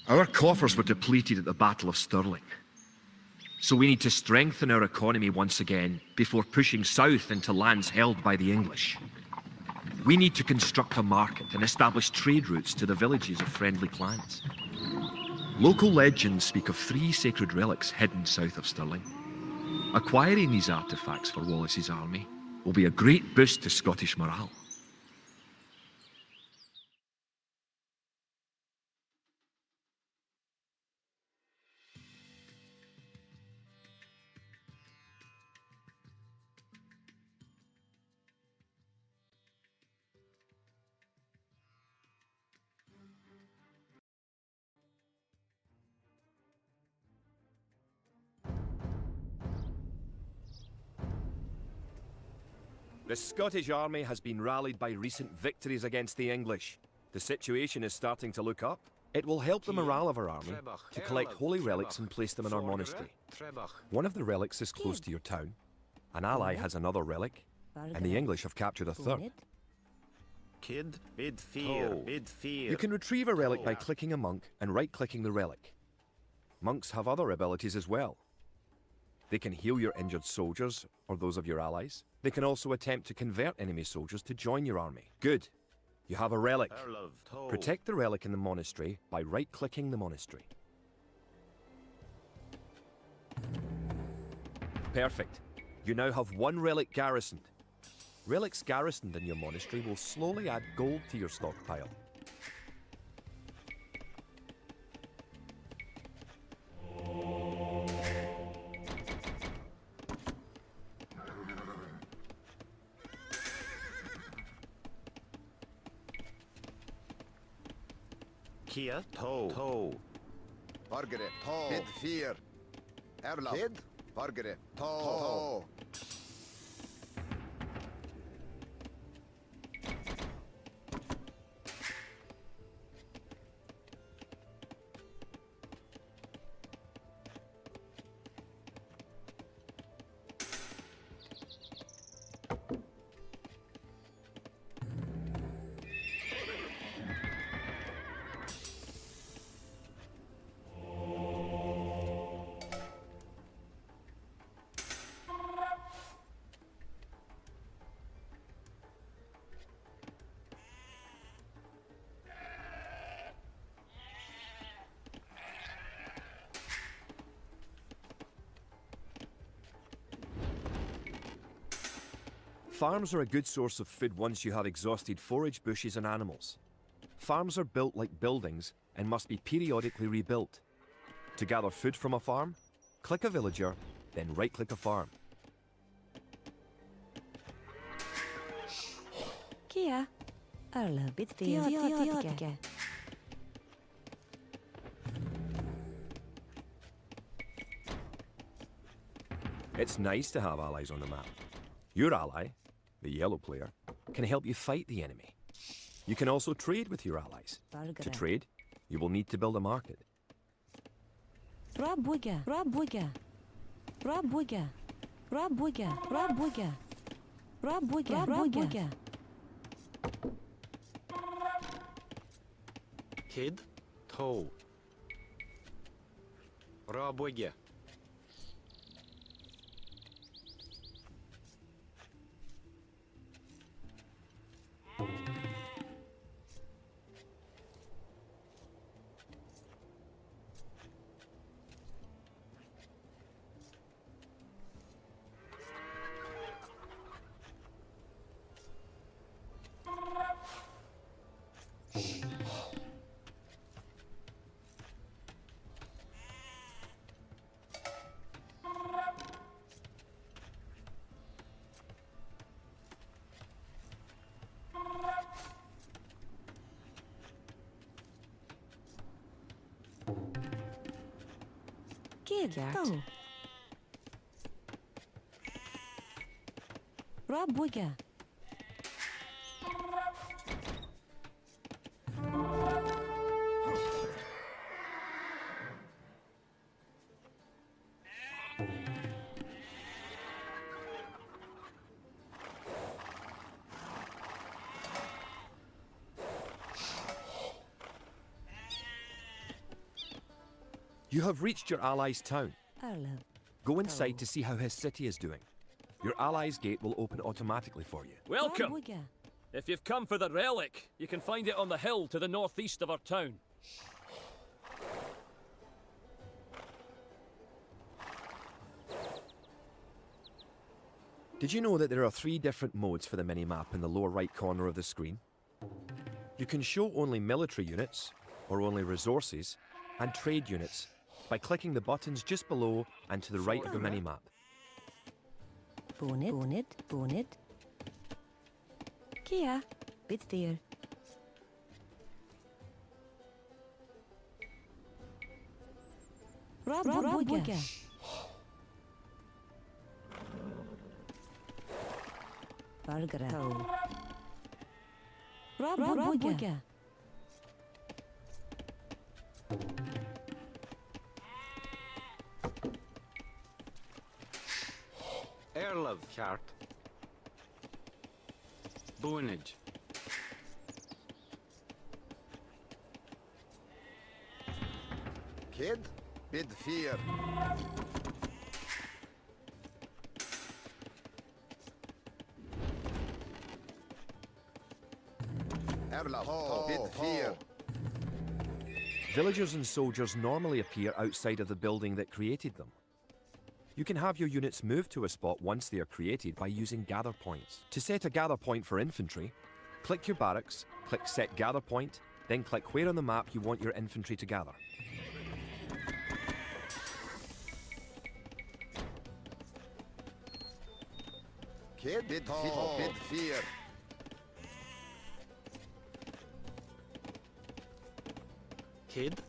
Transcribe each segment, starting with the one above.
Our coffers were depleted at the Battle of Stirling. So we need to strengthen our economy once again before pushing south into lands held by the English. We need to construct a market and establish trade routes to the villages of friendly clans. Local legends speak of 3 sacred relics hidden south of Stirling. Acquiring these artifacts for Wallace's army will be a great boost to Scottish morale. The Scottish army has been rallied by recent victories against the English. The situation is starting to look up. It will help the morale of our army to collect holy relics and place them in our monastery. One of the relics is close to your town. An ally has another relic, and the English have captured a third. You can retrieve a relic by clicking a monk and right-clicking the relic. Monks have other abilities as well. They can heal your injured soldiers, or those of your allies. They can also attempt to convert enemy soldiers to join your army. Good. You have a relic. Protect the relic in the monastery by right-clicking the monastery. Perfect. You now have 1 relic garrisoned. Relics garrisoned in your monastery will slowly add gold to your stockpile. Kia toe. Bargere toe. Bid fear. Erla. Kid. Bargere toe. Farms are a good source of food once you have exhausted forage, bushes and animals. Farms are built like buildings and must be periodically rebuilt. To gather food from a farm, click a villager, then right-click a farm. Kia, Erla bit theoretica. It's nice to have allies on the map. Your ally, the yellow player, can help you fight the enemy. You can also trade with your allies. To trade, you will need to build a market. Rabuga, Rabuga, Rabuga, Rabuga, Rabuga, Rabuga, Rabuga. Kid toe. Rabuga. Kid toe. Rabuga. You have reached your ally's town. Arla. Go inside to see how his city is doing. Your ally's gate will open automatically for you. Welcome! Rabuga. If you've come for the relic, you can find it on the hill to the northeast of our town. Did you know that there are 3 different modes for the minimap in the lower right corner of the screen? You can show only military units, or only resources, and trade units by clicking the buttons just below and to the right of the minimap. Bonnet. Bonnet. Bonnet. Kia. Bitsteer. Rabuga. Bargara. Rabuga. Erlov chart. Boonage. Kid, bid fear. Erla, bid fear. Villagers and soldiers normally appear outside of the building that created them. You can have your units move to a spot once they are created by using gather points. To set a gather point for infantry, click your barracks, click Set Gather Point, then click where on the map you want your infantry to gather. Kid, bid fear. Kid.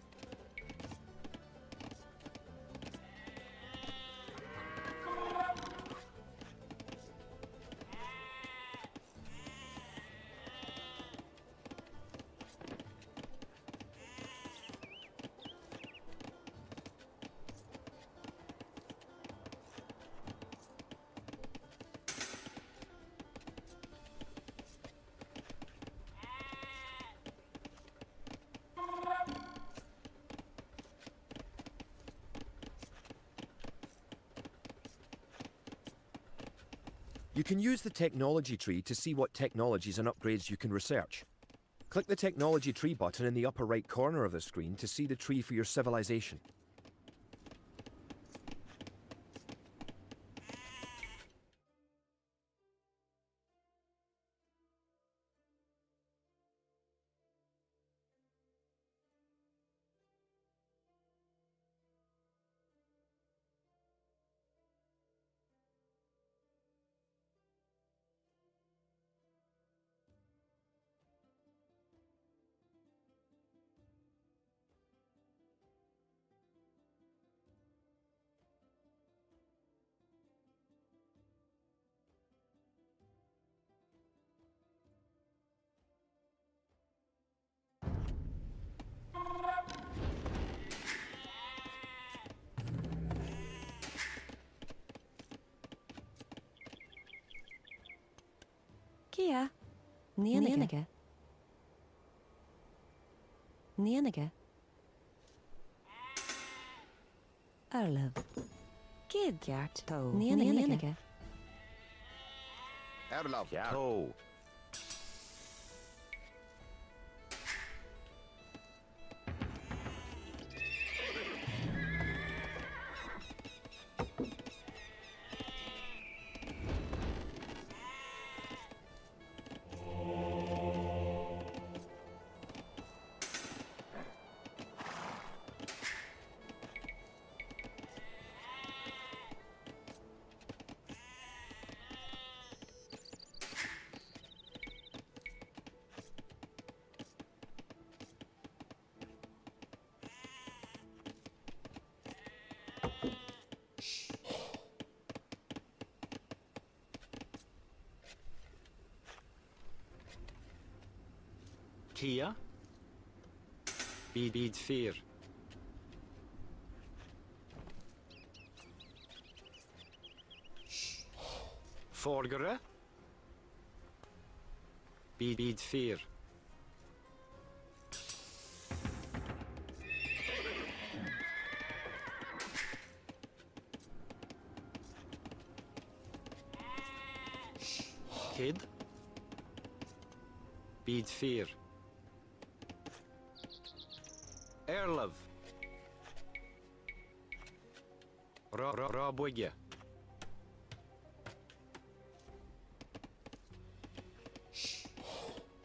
You can use the technology tree to see what technologies and upgrades you can research. Click the technology tree button in the upper right corner of the screen to see the tree for your civilization. Kia. Nienige. Nienige. Arlev. Kidjart. Nienige. Erla, Toe. Kia. Bid fear. Forgere. Bid fear. Bid fear. Erlov. Rabwigge.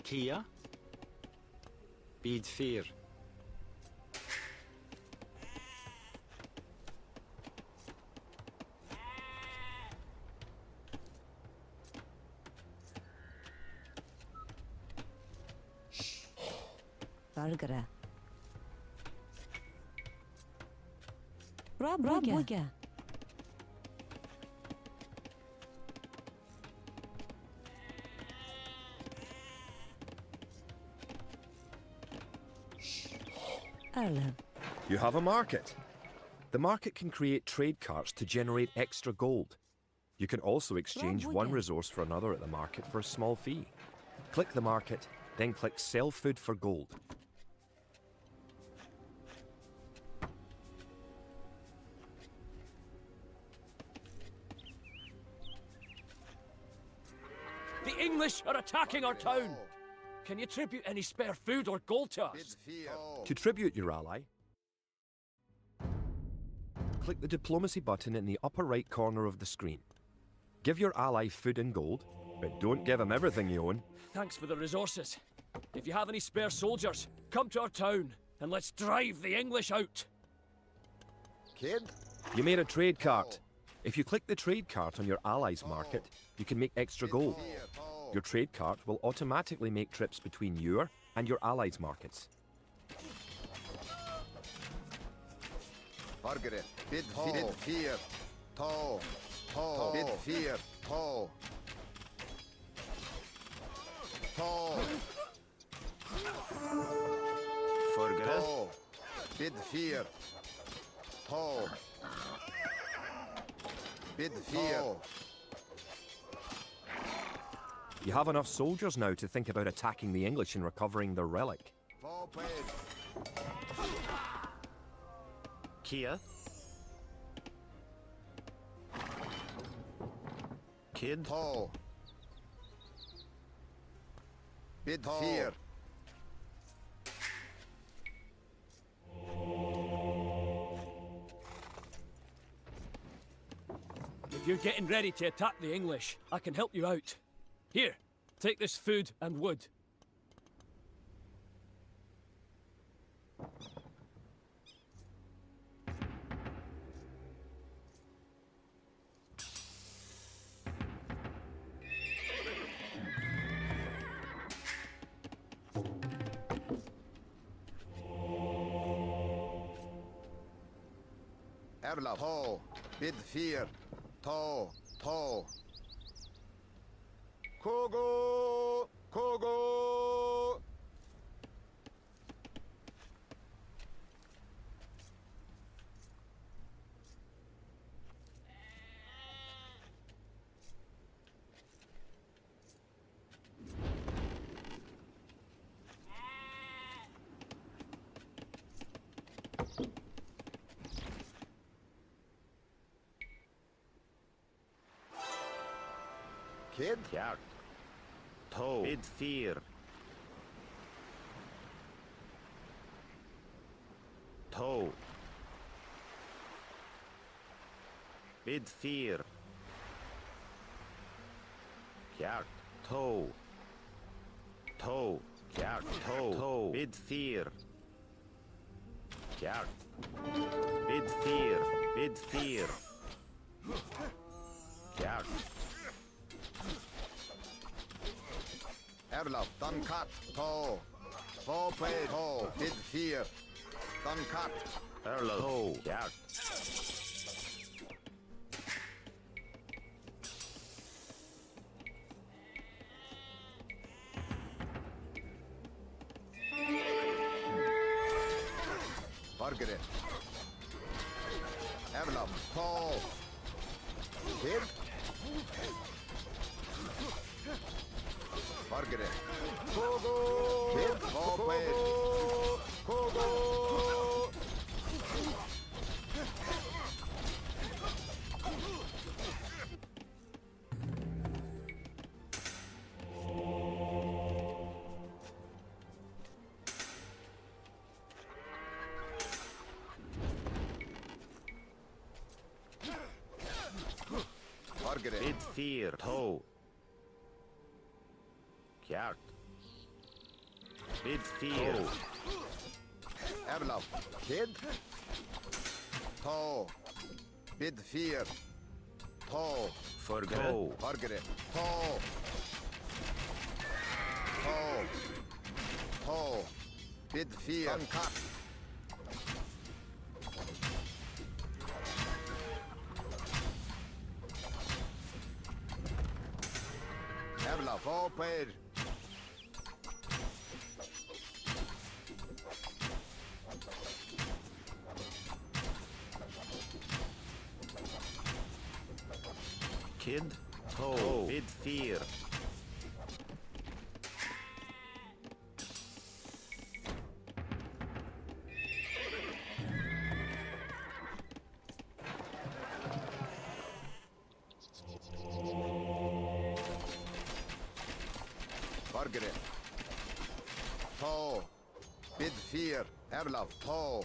Kia. Bid fear. Vargara. Rabwigge. Erlev. You have a market. The market can create trade carts to generate extra gold. You can also exchange one Rabwigge. resource for another at the market for a small fee. Click the market, then click Sell Food for Gold. The English are attacking our town! Can you tribute any spare food or gold to Bid us? fear. To tribute your ally, click the diplomacy button in the upper right corner of the screen. Give your ally food and gold, but don't give him everything you own. Thanks for the resources. If you have any spare soldiers, come to our town and let's drive the English out. Kid. You made a trade cart. If you click the trade cart on your ally's market, you can make extra gold. Fear. Your trade cart will automatically make trips between your and your allies' markets. Vargare. Bid fear. To. Bid fear. To. Forgere. To. Bid fear. To. Bid fear. You have enough soldiers now to think about attacking the English and recovering their relic. Kia. Kid. To. Bid fear. If you're getting ready to attack the English, I can help you out. Here, take this food and wood. Erla. To. Bid fear. To. Kogo. Kogo. Kid. Kjart. To. Bid fear. To. Bid fear. Kjart. To. Kjart. To. Bid fear. Kjart. Bid fear. Bid fear. Kjart. Erla. Dunkat. To. Pay. To. Bid fear. Dunkat. Erlo. To. Kjart. Vargare. Erla. To. Kid. Vargare. Kogo. Kid. Pay. Kogo. Fargere. Bid 4. Toe. Kjart. Bid 4. Erlav. Kid. Tå. Bid 4. Tå. Forgere. Toe. Fargere. Tå. Tå. Tå. Bid 4. Tankat. Erlav. Hopper. Kid. Toe. Bid 4. Fargere. Tå. Bid 4. Erlav. Tå.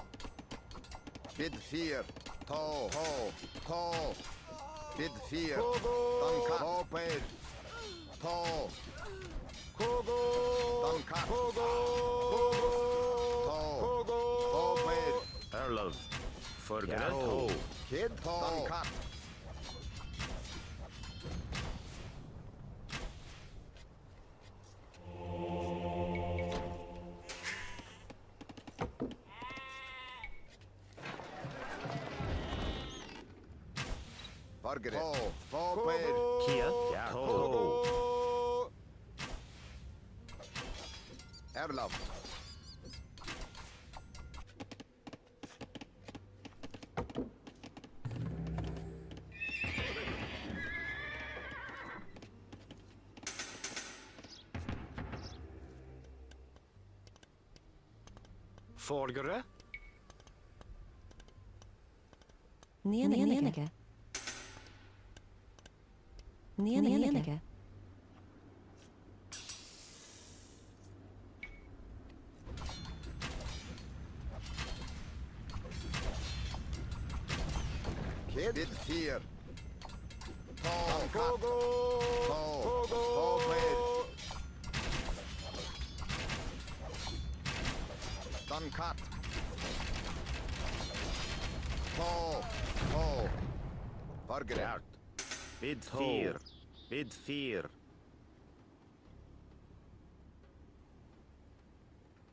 Bid 4. Tå. Tå. Tå. Bid 4. Tankat. Hopper. Tå. Tankat. Tå. Hopper. Erlov. Forgere. Ja. Toe. Kid. Tå. Tankat. Fargere. Tå. Hopper. Kia. Ja. Toe. Erlav. Forgere. Nienige. Nienige. Kid. Bid 4. Tå. Tankat. Tå. Hopper. Tankat. Tå. Tå. Fargere. Kjart. Bid 4. Bid 4.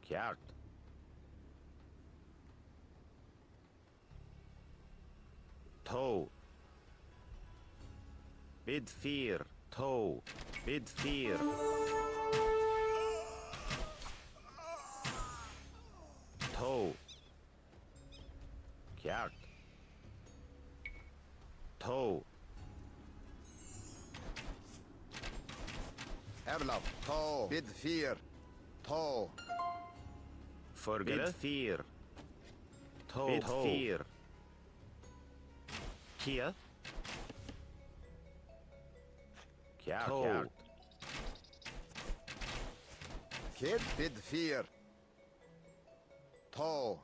Kjart. Toe. Bid 4. Toe. Bid 4. Toe. Kjart. Toe. Erlav. Tå. Bid 4. Tå. Forgere. Bid 4. Toe. Bid 4. Kia. Kjart. Kjart. Kid. Bid 4. Tå.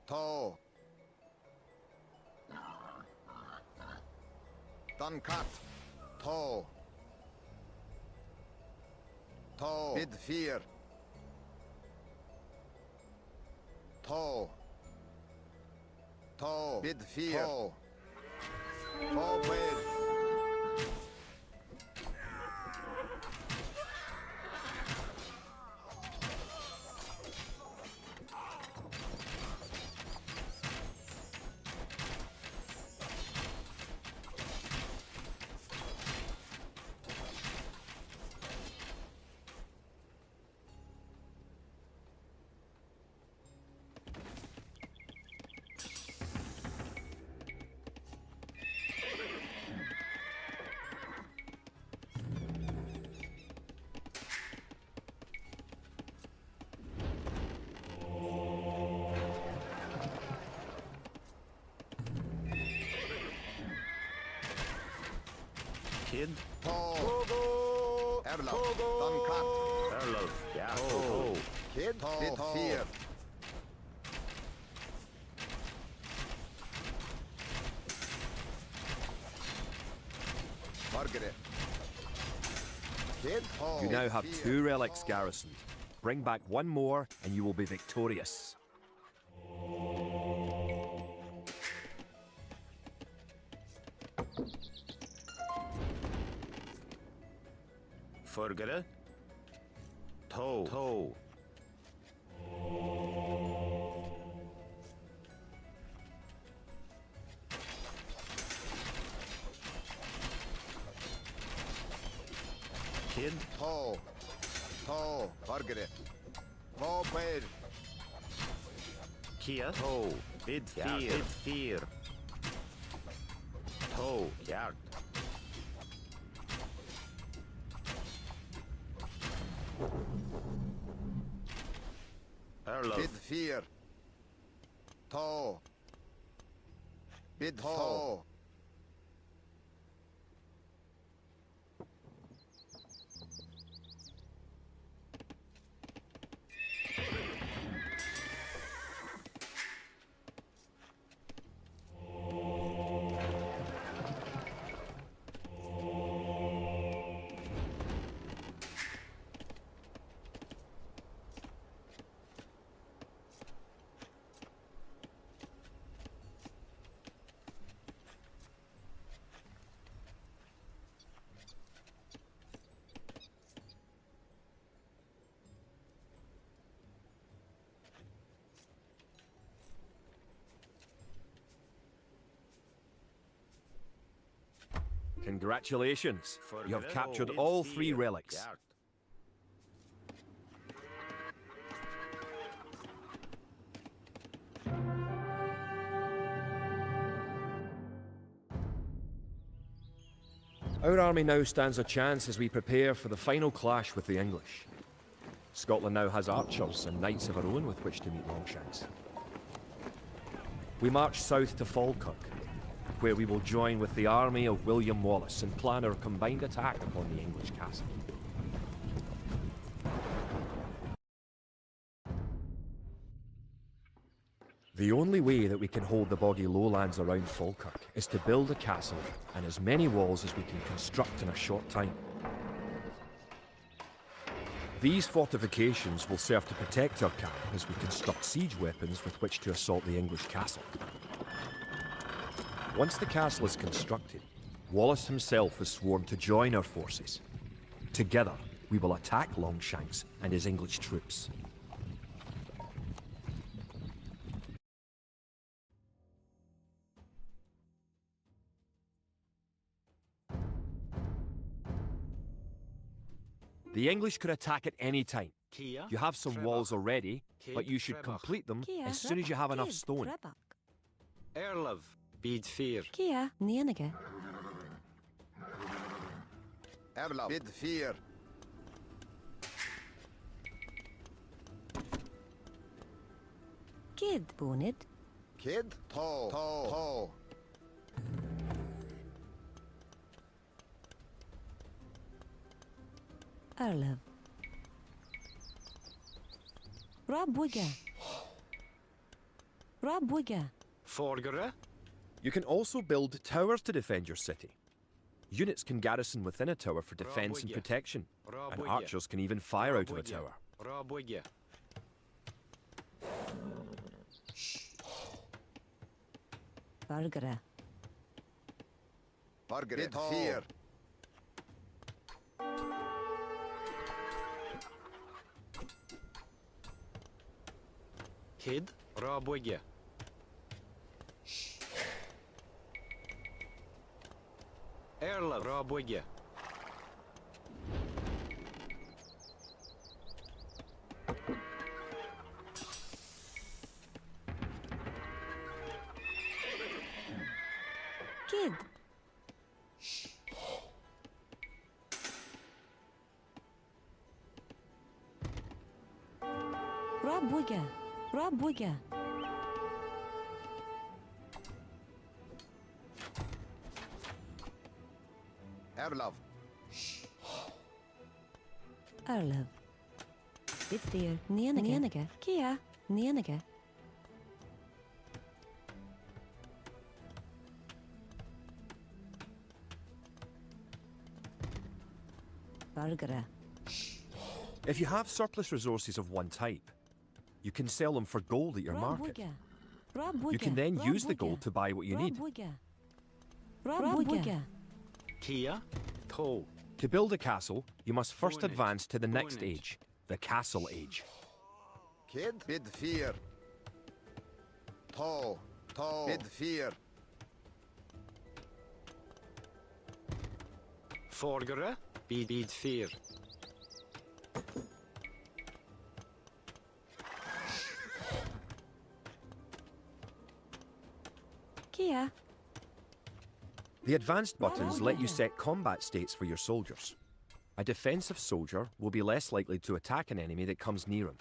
Tå. Tankat. Tå. Tå. Bid 4. Tå. Tå. Bid 4. Tå. Hopper. Kid. Tå. Erlav. Tankat. Erlov. Ja. Toe. Kid. Bid 4. Margaret. Kid Hall. You now have Fear. 2 relics garrisoned. Bring back 1 more and you will be victorious. Forgere. Toe. Toe. Kid. Toe. Toe. Margaret. Toe paid. Kia. Toe. Bid fear. Bid fear. Toe. Yard. Earl Bid of fear. Toe. Bid toe. Congratulations. You have Forgere. captured Bid all 3 fear. relics. Yard. Our army now stands a chance as we prepare for the final clash with the English. Scotland now has archers and knights of our own with which to meet Longshanks. We march south to Falkirk, where we will join with the army of William Wallace and plan our combined attack upon the English castle. The only way that we can hold the boggy lowlands around Falkirk is to build a castle and as many walls as we can construct in a short time. These fortifications will serve to protect our camp as we construct siege weapons with which to assault the English castle. Once the castle is constructed, Wallace himself has sworn to join our forces. Together, we will attack Longshanks and his English troops. The English could attack at any time. Kia. You have some walls already, but you should complete them Kia, as soon as you have enough stone. Trebach. Earl of Bid fear. Kia, Nienige. Erla. Bid fear. Kid, Bonid. Kid. Toe. Toe. Toe. Erlev. Rob Wigger. Rob Wigger. Forgere. You can also build towers to defend your city. Units can garrison within a tower for defense and protection, and archers can even fire out of a tower. Rob Wigger. Bargara. Margaret. Bid fear. Kid. Rob Wigger. Earl of Rob Wigger. Kid. Rob Wigger. Rob Wigger. Erlov. Erlev. Bitfear. Nienige. Kia, Nienige. Bargara. If you have surplus resources of one type, you can sell them for gold at your market. Rabuga. You can then use the gold to buy what you need. Rabuga. Kia. To. To build a castle, you must first Bonage. advance to the next Bonage. age, the Castle Age. Kid bid fear. To. Bid fear. Forgere. Bid fear. Kia. The advanced buttons let you set combat states for your soldiers. A defensive soldier will be less likely to attack an enemy that comes near him.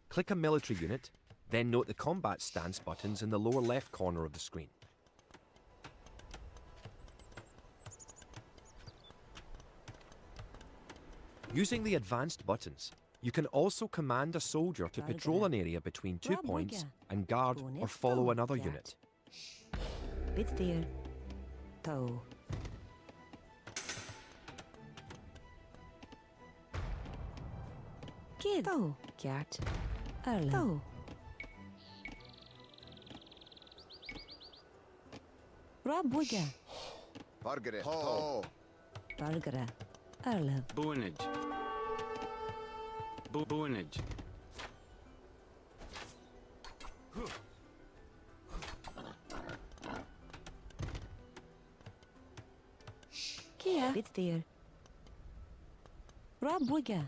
Click a military unit, then note the combat stance buttons in the lower left corner of the screen. Using the advanced buttons, you can also command a soldier to patrol an area between 2 points and guard or follow another unit. Bitdir. Toe. Kid. Toe. Kjart. Erle. Toe. Rabuga. Bargere. To. Bargara. Erle. Bonage. Bonage. Kia. Bitdir. Rabuga.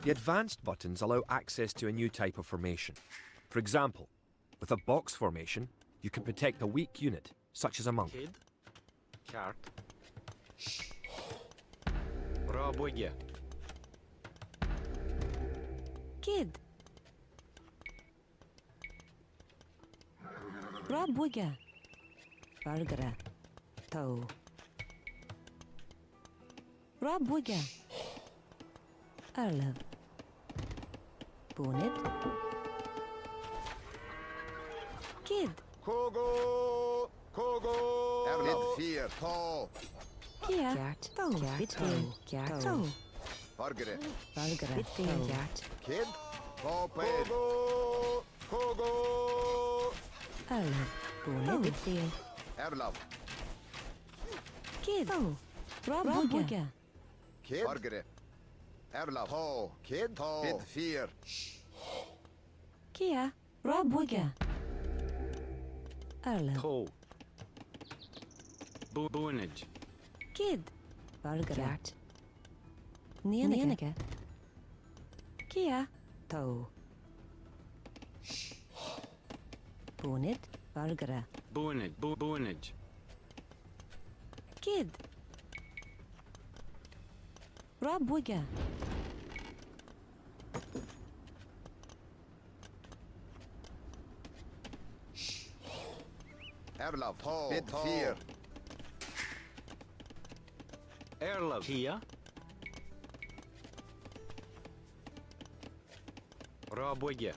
The advanced buttons allow access to a new type of formation. For example, with a box formation, you can protect a weak unit, such as a monk. Kid. Kart. Rabuga. Kid. Rabuga. Bargara. Toe. Rabuga. Erlev. Bonnet. Kid. Kogo. Bid fear. To. Kia. Kjart. Toe. Bitdir. Kjart. Toe. Bargere. Bargara. Bitdir. Kjart. Kid. To bid. Kogo. Erlev. Bonnet. Bitdir. Erlav. Kid. Toe. Rabuga. Kid. Bargere. Erlav. To. Kid. To. Bid fear. Kia. Rabuga. Erlev. To. Bonage. Kid. Bargara. Nienige. Kia. Toe. Bonnet. Bargara. Bonage. Bonage. Kid. Rabuga. Erlav. To. Bid fear. Erlav. Kia. Rabuga.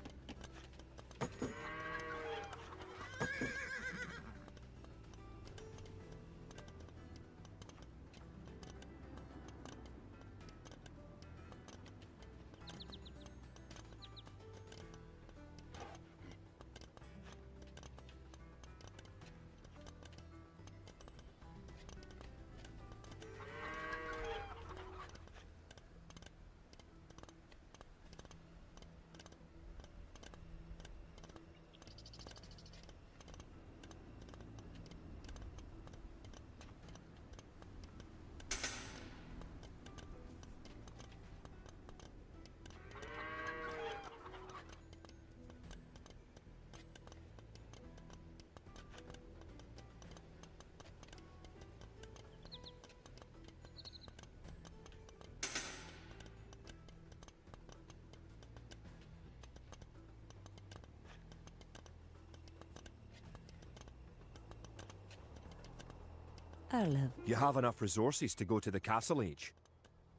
Erlev. You have enough resources to go to the Castle Age.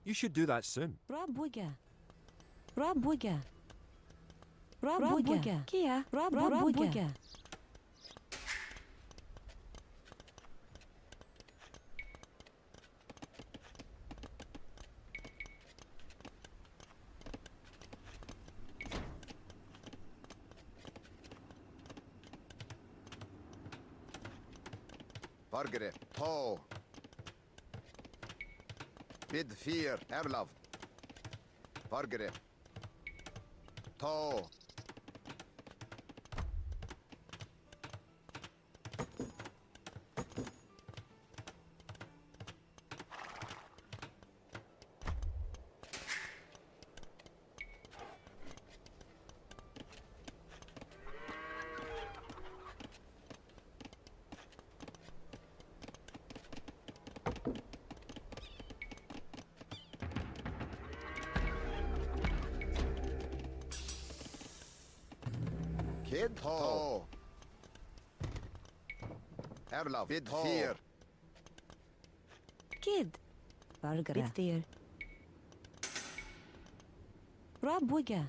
You should do that soon. Rabuga. Rabuga. Rabuga. Kia. Rabuga. Fargere. To. Bid fear. Erlav. Fargere. To. Kid. To. Erlav. Bid fear. Kid. Bargra. Bittir. Rabwiga.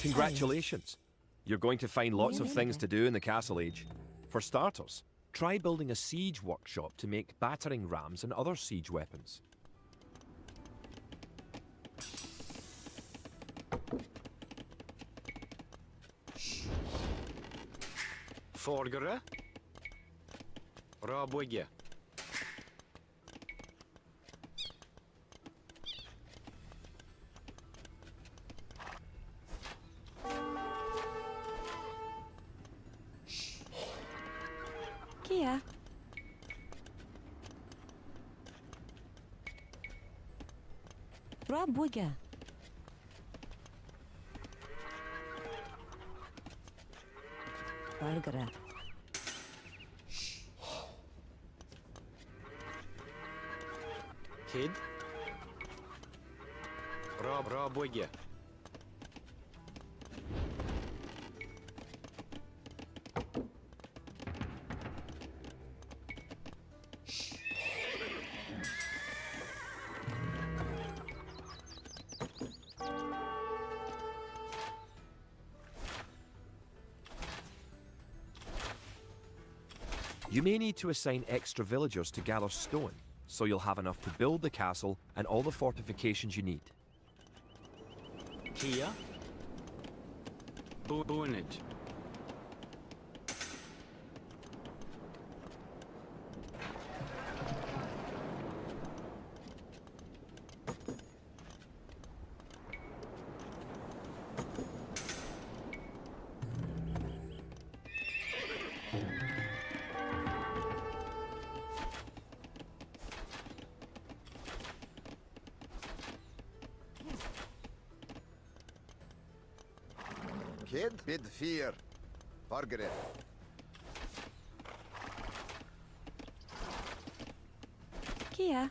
Congratulations! You're going to find lots of things to do in the Castle Age. For starters, try building a siege workshop to make battering rams and other siege weapons. Fargere. Rabwiga. Kia. Rabwiga. Bargra. Kid. Rabwiga. You may need to assign extra villagers to gather stone, so you'll have enough to build the castle and all the fortifications you need. Kia. Bonage. Kid. Bid fear. Fargere. Kia.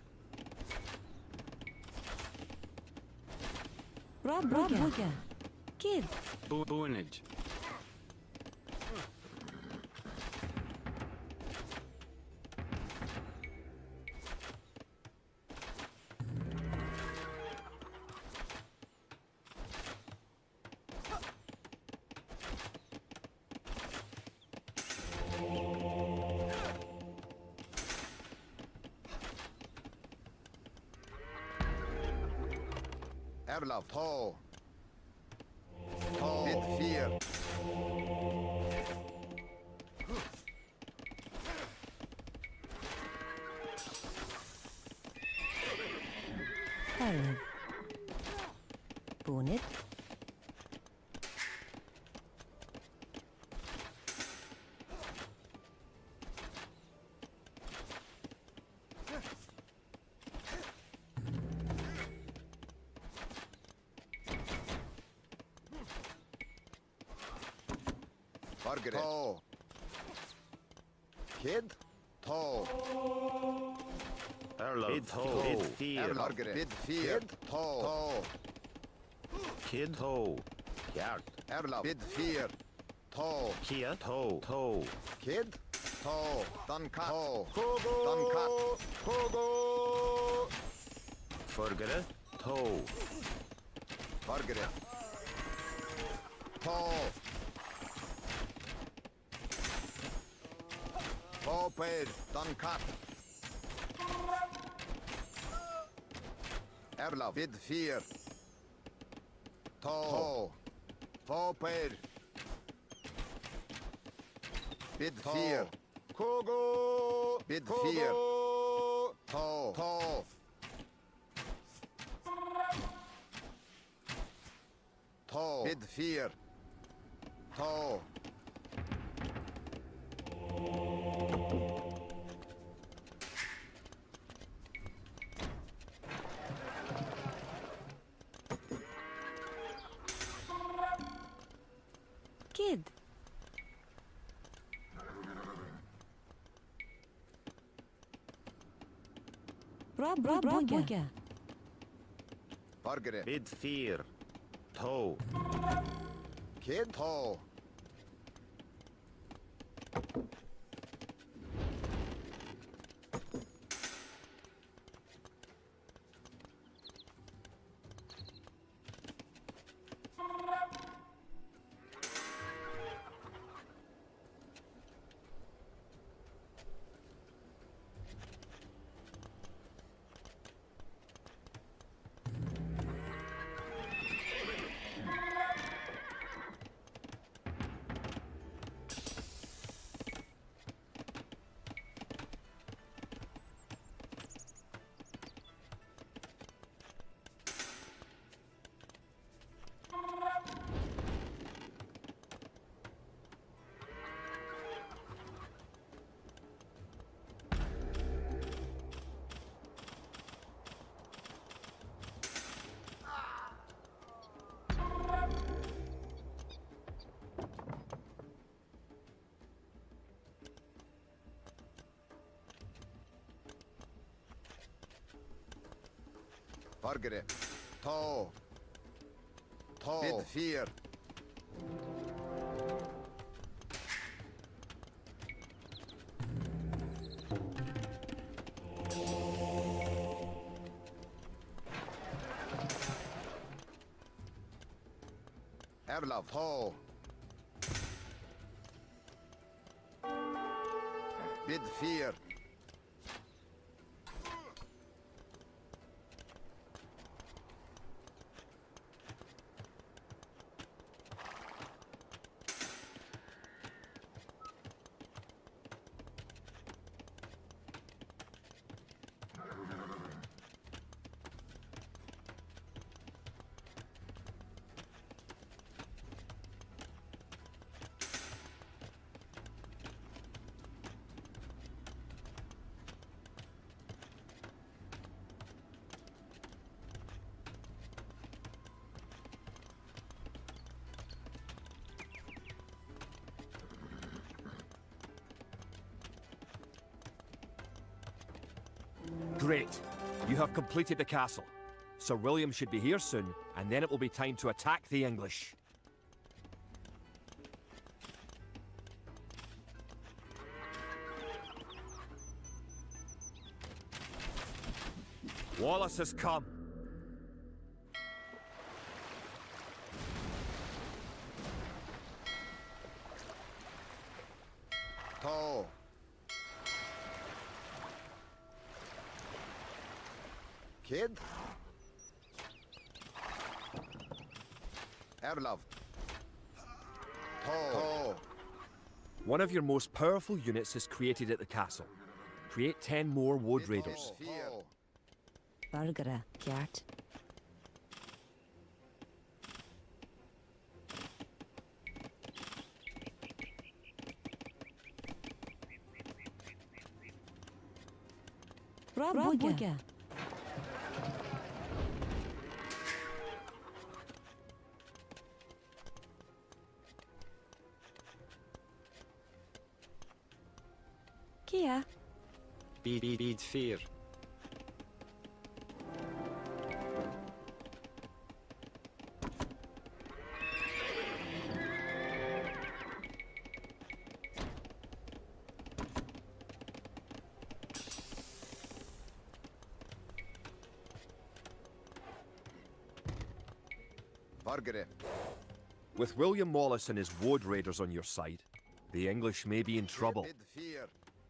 Rabwiga. Kid. Bonage. Erlav. To. To. Bid fear. Bargra. Bonnet. Fargere. To. Kid. To. Erlaf. Bid ho. Bid fear. Erlaf. Bid fear. To. Kid ho. Yard. Erlaf. Bid fear. To. Kia to. To. Kid. To. Duncat. To. Duncat. Kogo. Forgere. To. Bargere. To. Paid. Duncat. Erlaf. Bid fear. To. Paid. Bid fear. Kogo. Bid fear. To. To. Bid fear. To. Kid. Boga. Bargere. Bid fear. To. Kid. To. Bargere. To. To. Bid fear. Erlaf. To. Bid fear. Great. You have completed the castle. Sir William should be here soon, and then it will be time to attack the English. Wallace has come. To. Kid. Erlaf. To. One of your most powerful units is created at the castle. Create 10 more Wood Raiders. Bargara. Kjart. Boga. Kia. Bid fear. Bargere. With William Wallace and his Woad Raiders on your side, the English may be in trouble. Bid fear.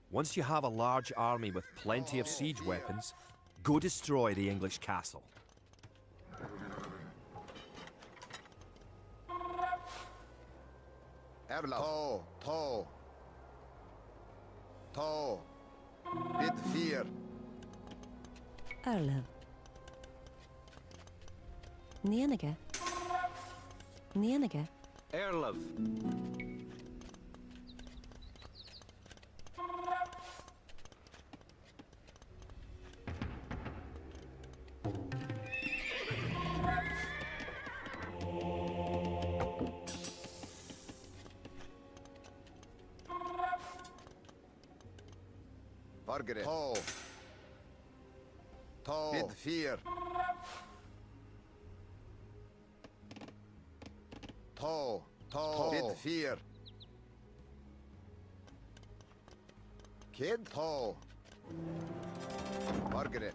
Once you have a large army with plenty of siege weapons, go destroy the English castle. Erla. To. To. Bid fear. Erlev. Nienige. Nienige. Erlov. Bargere. To. To. Bid fear. To. To. Bid fear. Kid. To. Bargere.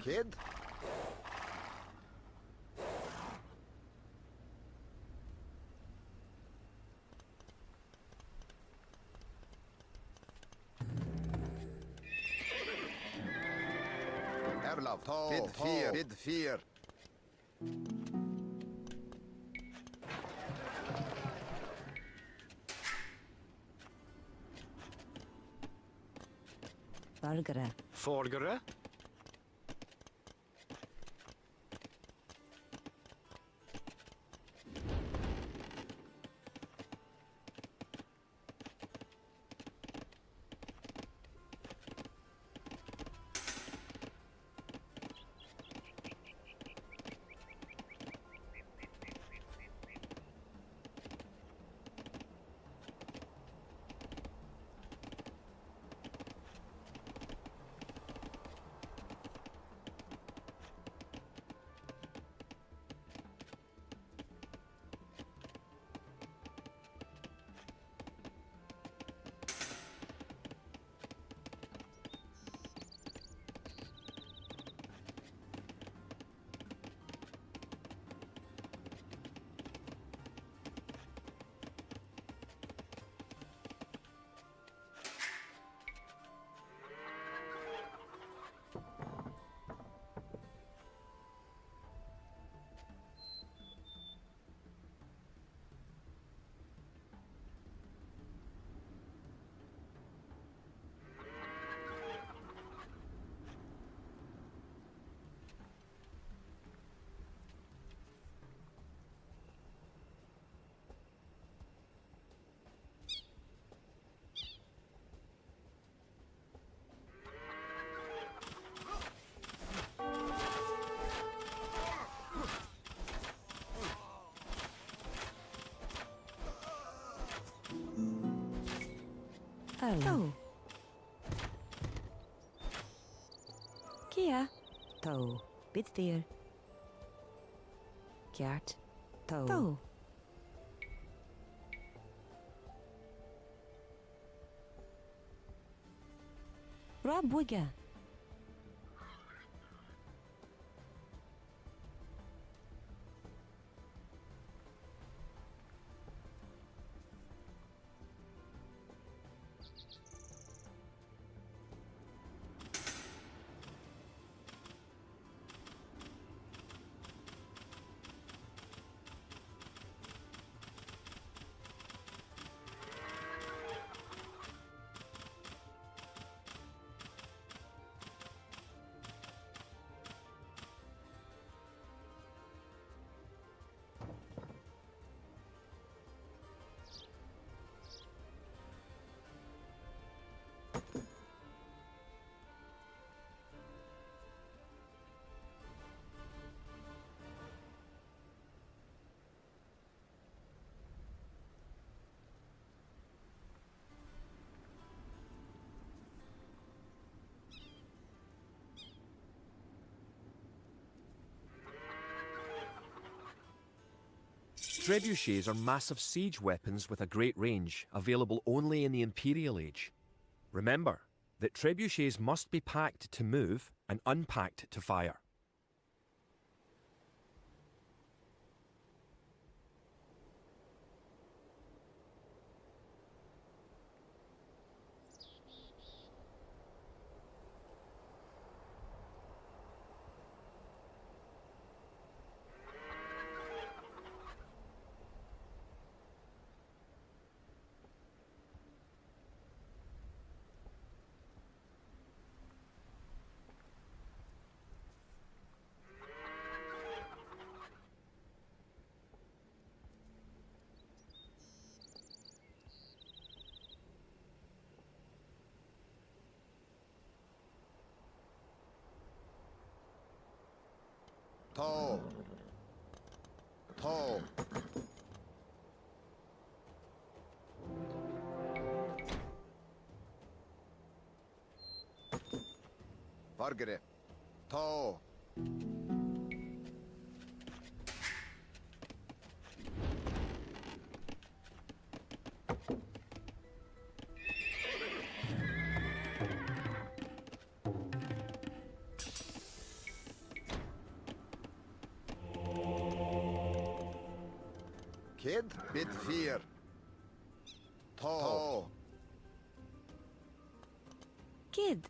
Kid. Erlov. To. Bid fear. Bid fear. Bargere. Forgere. Toe. Kia. Toe. Bidveer. Kjart. Toe. Toe. Rabwiga. Trebuchets are massive siege weapons with a great range, available only in the Imperial Age. Remember that trebuchets must be packed to move and unpacked to fire. Toe. Toe. Vargere. Toe. Kid, bid fear. Toe. Kid.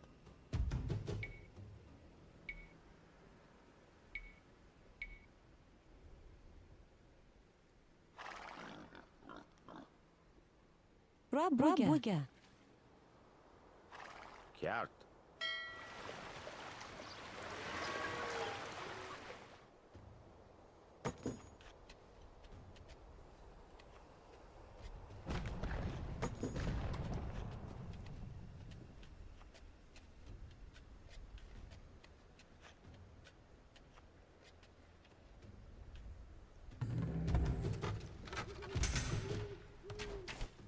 Rabwiga. Kjart.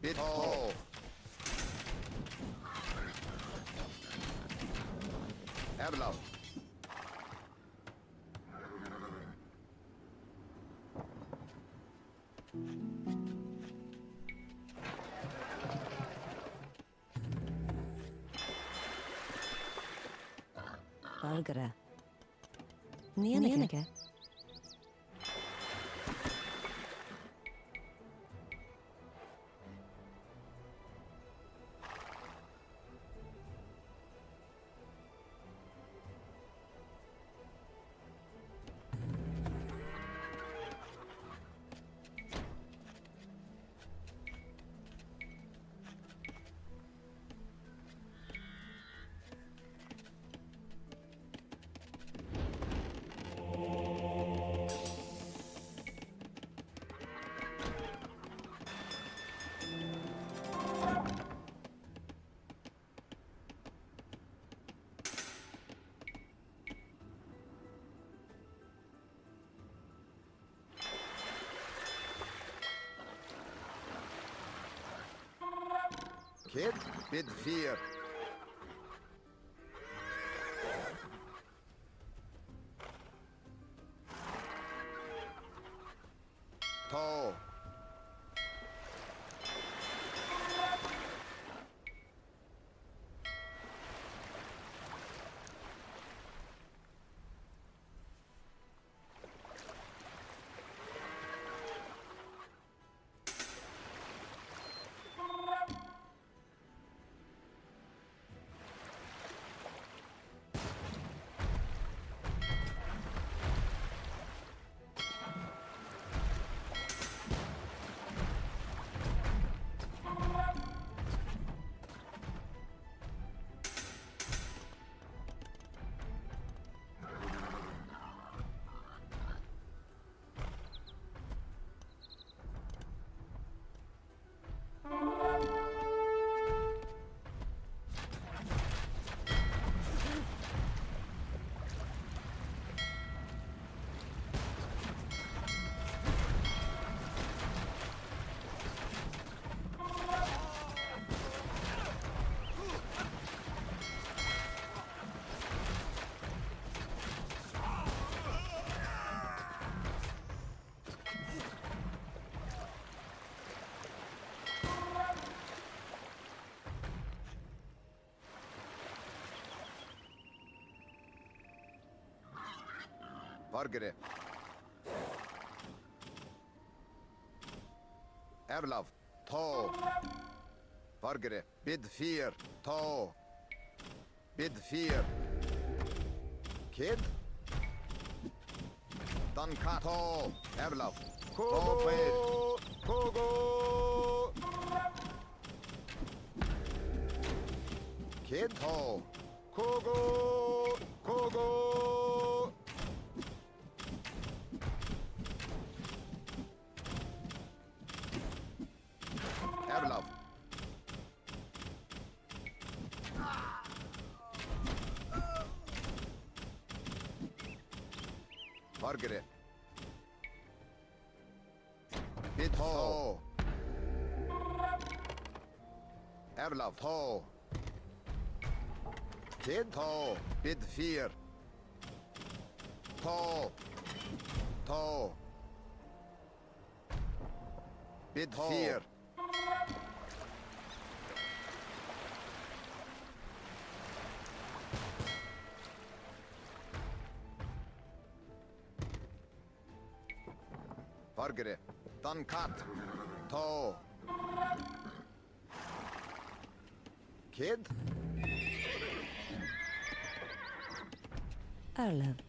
Bid toe. Erlav. Valgara. Nienike. Kid, bid fear. Toe. Vargere. Erlav. Toe. Vargere. Bid fear. Toe. Bid fear. Kid. Danka. Toe. Erlav. Toe. Kogo. Kid. Toe. Kogo. Kogo. Erlav. Vargere. Bid ho. Erlav ho. Kid ho. Bid fear. To. To. Bid fear. Vargere. Dankat. To. Kid. Erlav.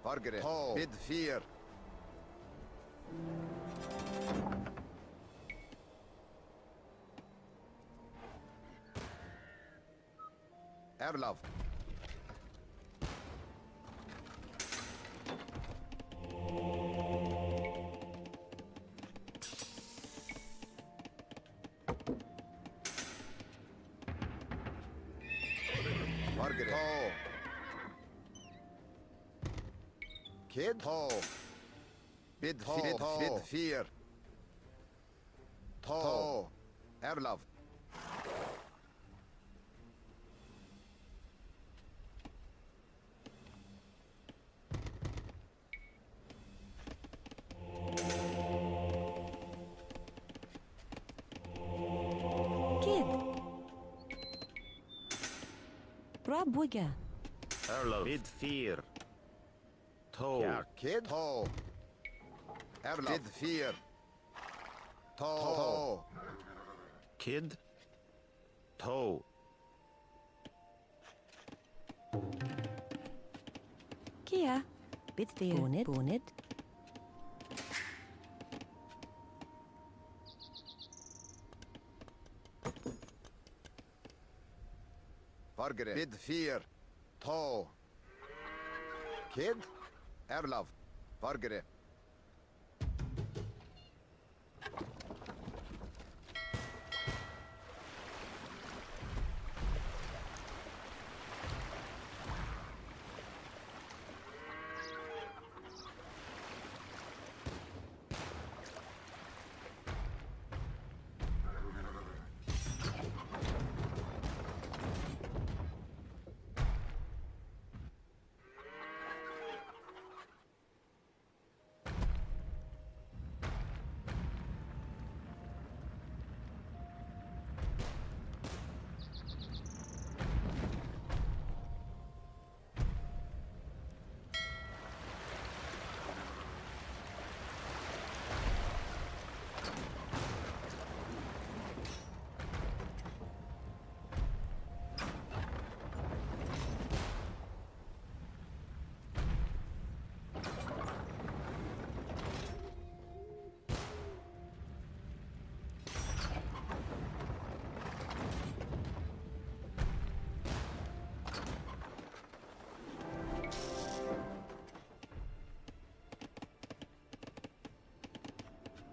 Vargere. Ho. Bid fear. Erlav. Vargere. Ho. Kid. Ho. Bid ho. Bid fear. To. Erlav. Kid. Rabwiga. Erlav. Bid fear. Toe. Yeah, kid. To. Erlav. Bid fear. To. Kid. Toe. Kia. Bid fear. Bonnet. Bonnet. Fargere. Bid fear. To. Kid. Erlov. Fargere.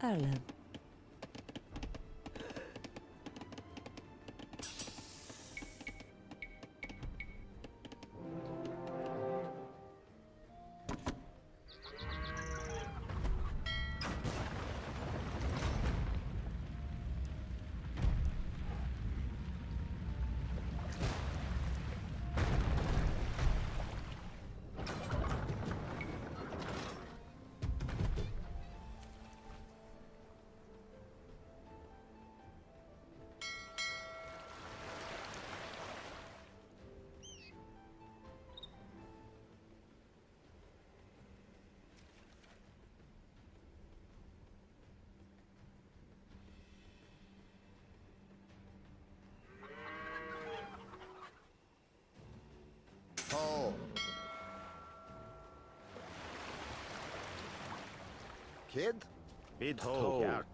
Erlem. To. Kid. Bid ho. Kjart.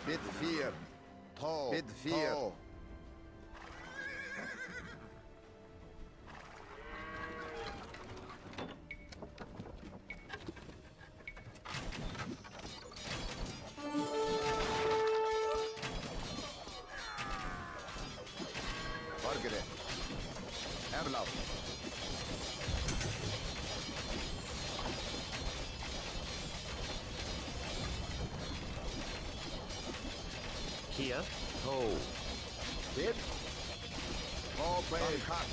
Bid fear. To. Bid fear. To. Fargere. Erlov. Kia. Ho. Bid. To play.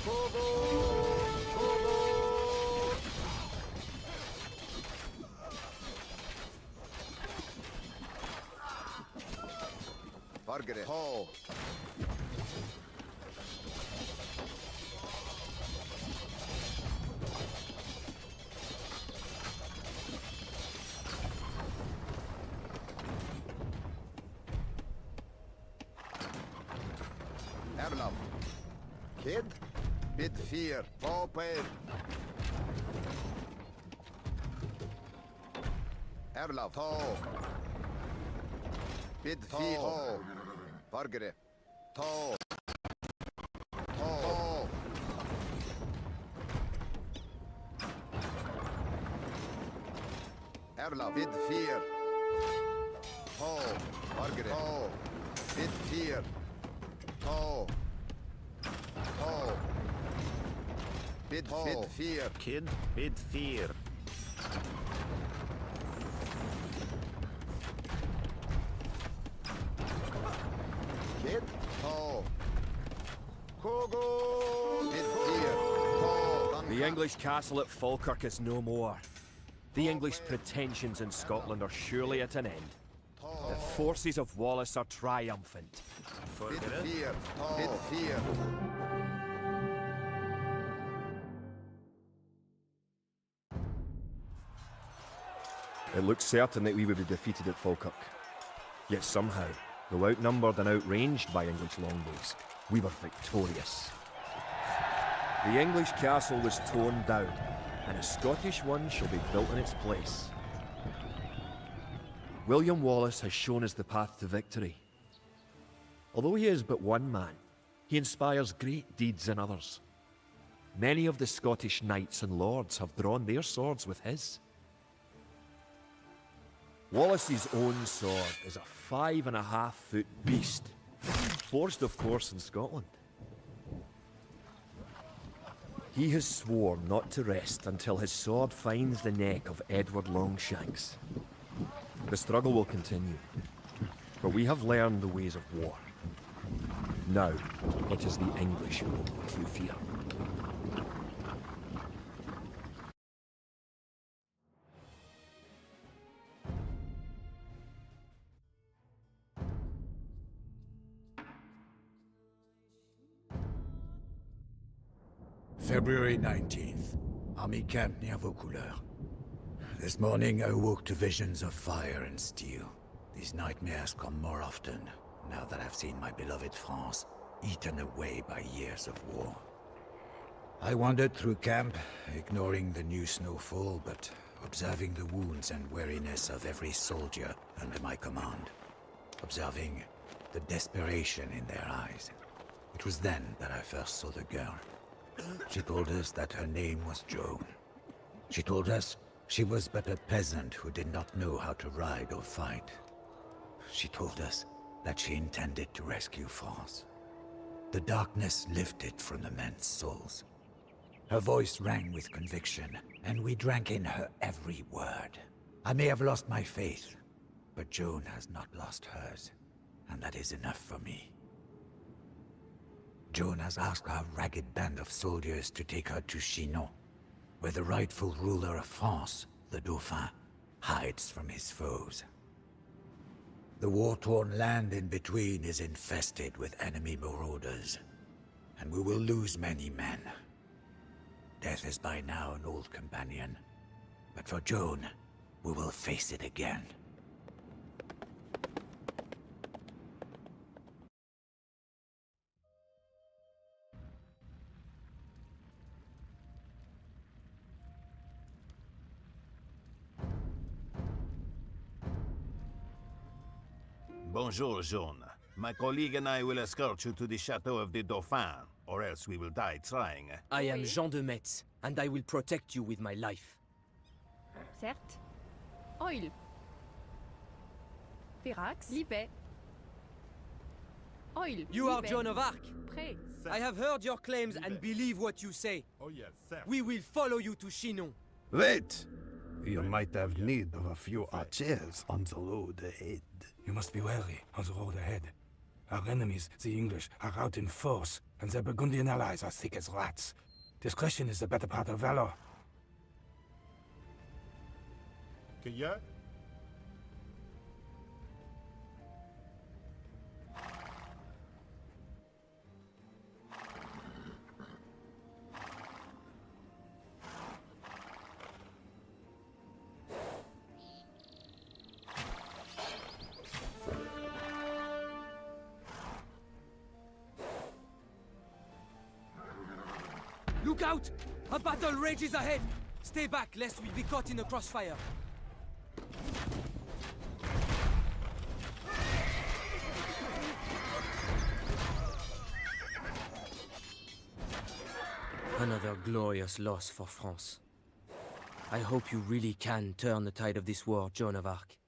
Kogo. Kogo. Fargere. To. Erlov. Kid. Bid fear. Popel. Erlov. To. Bid fear. To. Fargere. To. To. Erlov. Bid fear. To. Fargere. To. Bid fear. To. To. Bid fear. Kid. Bid fear. Kid. To. Kogo. Bid fear. To. The English castle at Falkirk is no more. The English pretensions in Scotland are surely at an end. The forces of Wallace are triumphant. Bid Fargere. fear. To. Bid fear. It looked certain that we would be defeated at Falkirk. Yet somehow, though outnumbered and outranged by English longbows, we were victorious. The English castle was torn down, and a Scottish one shall be built in its place. William Wallace has shown us the path to victory. Although he is but one man, he inspires great deeds in others. Many of the Scottish knights and lords have drawn their swords with his. Wallace's own sword is a 5.5-foot beast, forged of course in Scotland. He has sworn not to rest until his sword finds the neck of Edward Longshanks. The struggle will continue, but we have learned the ways of war. Now, it is the English who will go through fear. February 19th. Army camp near Vaucouleurs. This morning I awoke to visions of fire and steel. These nightmares come more often, now that I've seen my beloved France eaten away by years of war. I wandered through camp, ignoring the new snowfall, but observing the wounds and weariness of every soldier under my command. Observing the desperation in their eyes. It was then that I first saw the girl. She told us that her name was Joan. She told us she was but a peasant who did not know how to ride or fight. She told us that she intended to rescue France. The darkness lifted from the men's souls. Her voice rang with conviction, and we drank in her every word. I may have lost my faith, but Joan has not lost hers, and that is enough for me. Joan has asked our ragged band of soldiers to take her to Chinon, where the rightful ruler of France, the Dauphin, hides from his foes. The war-torn land in between is infested with enemy marauders, and we will lose many men. Death is by now an old companion, but for Joan, we will face it again. Bonjour, Joan. My colleague and I will escort you to the chateau of the Dauphin, or else we will die trying. I am Jean de Metz, and I will protect you with my life. Certes. Oil. Virax. Libet. Oil. You are Libet. Joan of Arc. Prêt. I have heard your claims and believe what you say. Oh yes, sir. We will follow you to Chinon. Wait! You might have need of a few archers on the road ahead. You must be wary on the road ahead. Our enemies, the English, are out in force, and their Burgundian allies are thick as rats. Discretion is the better part of valor. Look out! A battle rages ahead! Stay back, lest we be caught in the crossfire. Another glorious loss for France. I hope you really can turn the tide of this war, Joan of Arc.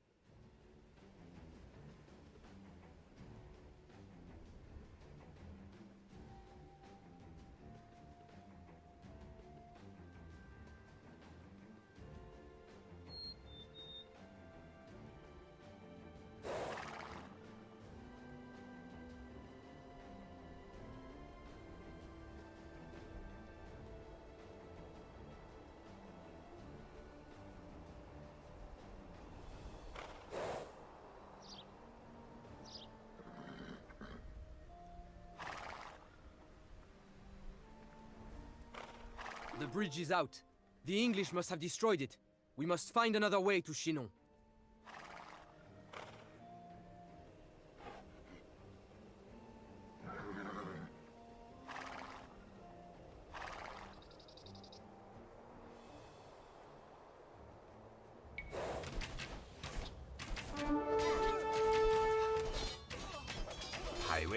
The bridge is out. The English must have destroyed it. We must find another way to Chinon.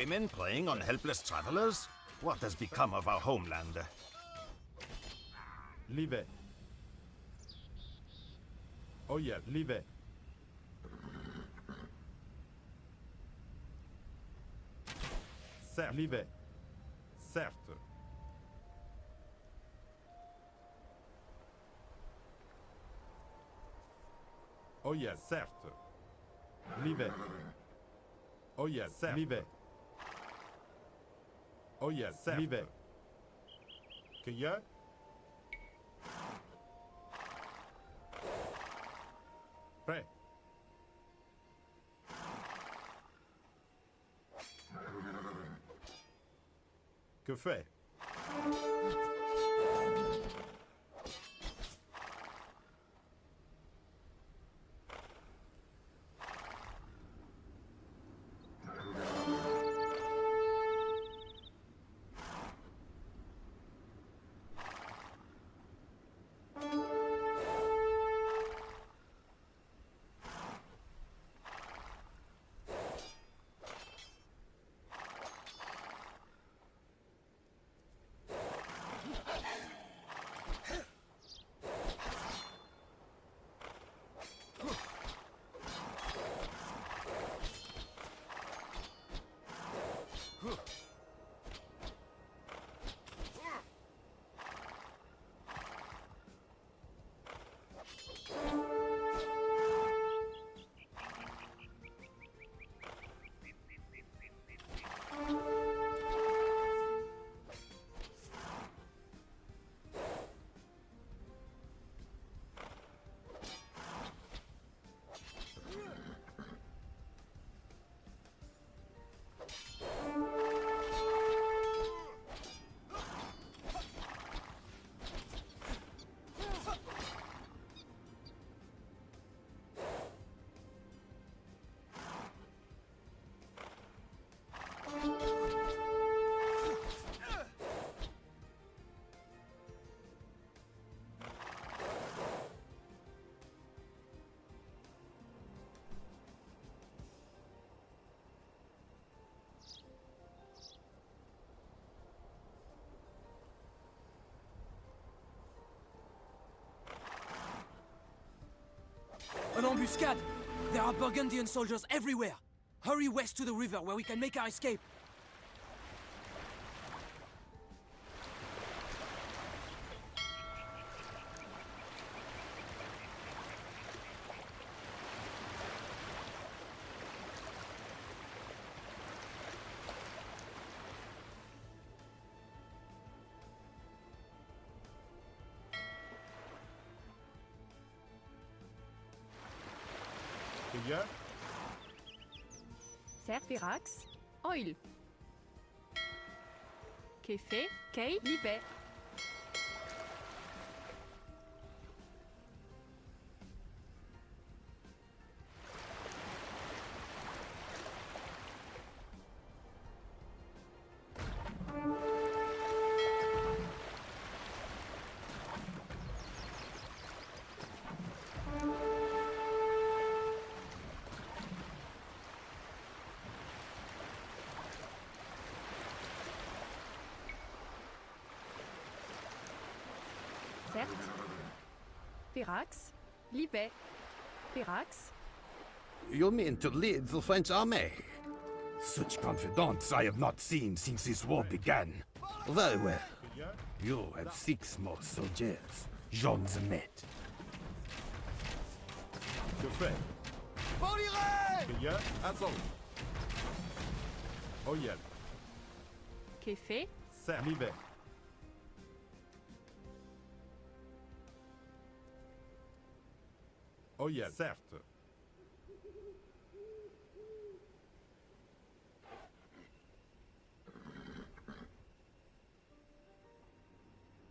women preying on helpless travelers? What has become of our homeland? Livet. Oh yeah, livet. Certes, livet. Certes. Oh yeah, certes. Livet. Oh yeah, certes. Livet. Oh yeah, certes. Livet. Cueilleur. Prêt. Que fait? An embuscade! There are Burgundian soldiers everywhere! Hurry west to the river where we can make our escape! Cueilleur. Certes, Virax. Oil. Que fait? Kay, livet. Certes. Virax. Livet. Virax. You mean to lead the French army? Such confidence I have not seen since this war began. Very well. You have 6 more soldiers. Jean the Met. Que fait? Cueilleur. Assaut. Oh yeah. Que fait? Certes, livet. Oh yeah, certes.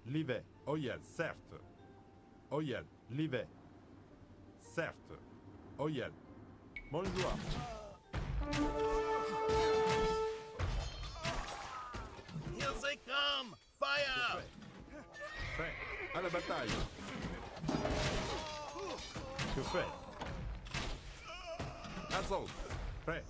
Livet. Oh yeah, certes. Oh yeah, livet. Certes. Oh yeah. Bonjour. Here they come! Fire! Prêt. À la bataille. Que fait? Assaut. Prêt.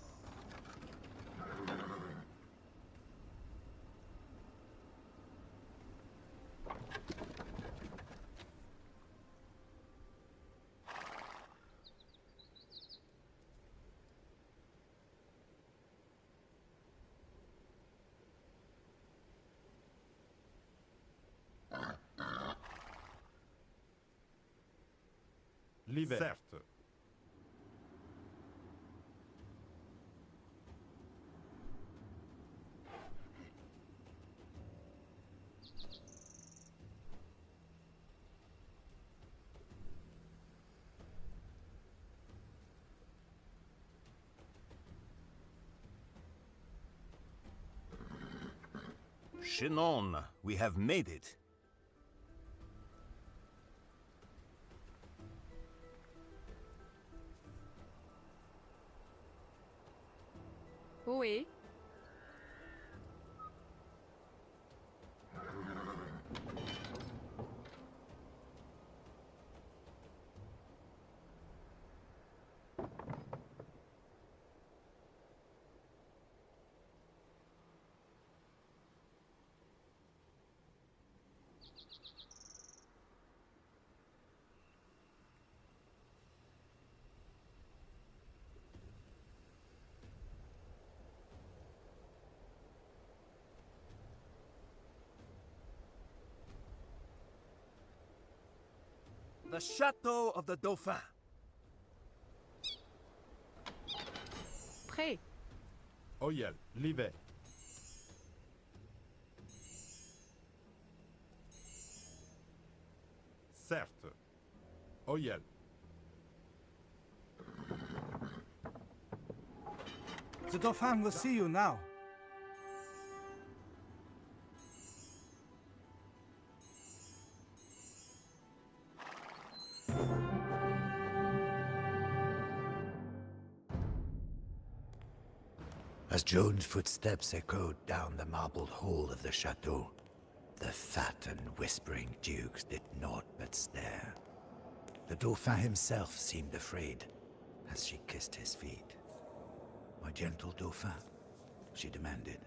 l'hiver. Certes. Chinon, we have made it. Oui. The Chateau of the Dauphin. Prêt. Oyel, l'hiver. Certes. Oyel. The Dauphin will see you now. As Joan's footsteps echoed down the marbled hall of the chateau, the fat and whispering dukes did naught but stare. The Dauphin himself seemed afraid as she kissed his feet. "My gentle Dauphin," she demanded.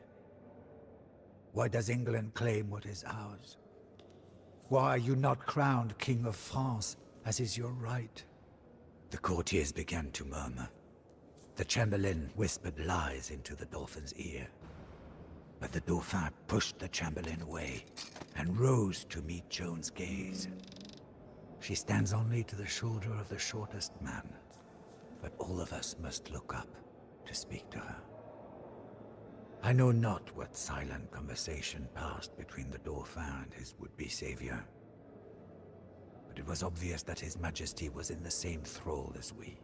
"Why does England claim what is ours? Why are you not crowned King of France, as is your right?" The courtiers began to murmur. The Chamberlain whispered lies into the Dauphin's ear. But the Dauphin pushed the Chamberlain away and rose to meet Joan's gaze. She stands only to the shoulder of the shortest man, but all of us must look up to speak to her. I know not what silent conversation passed between the Dauphin and his would-be savior, but it was obvious that His Majesty was in the same thrall as we.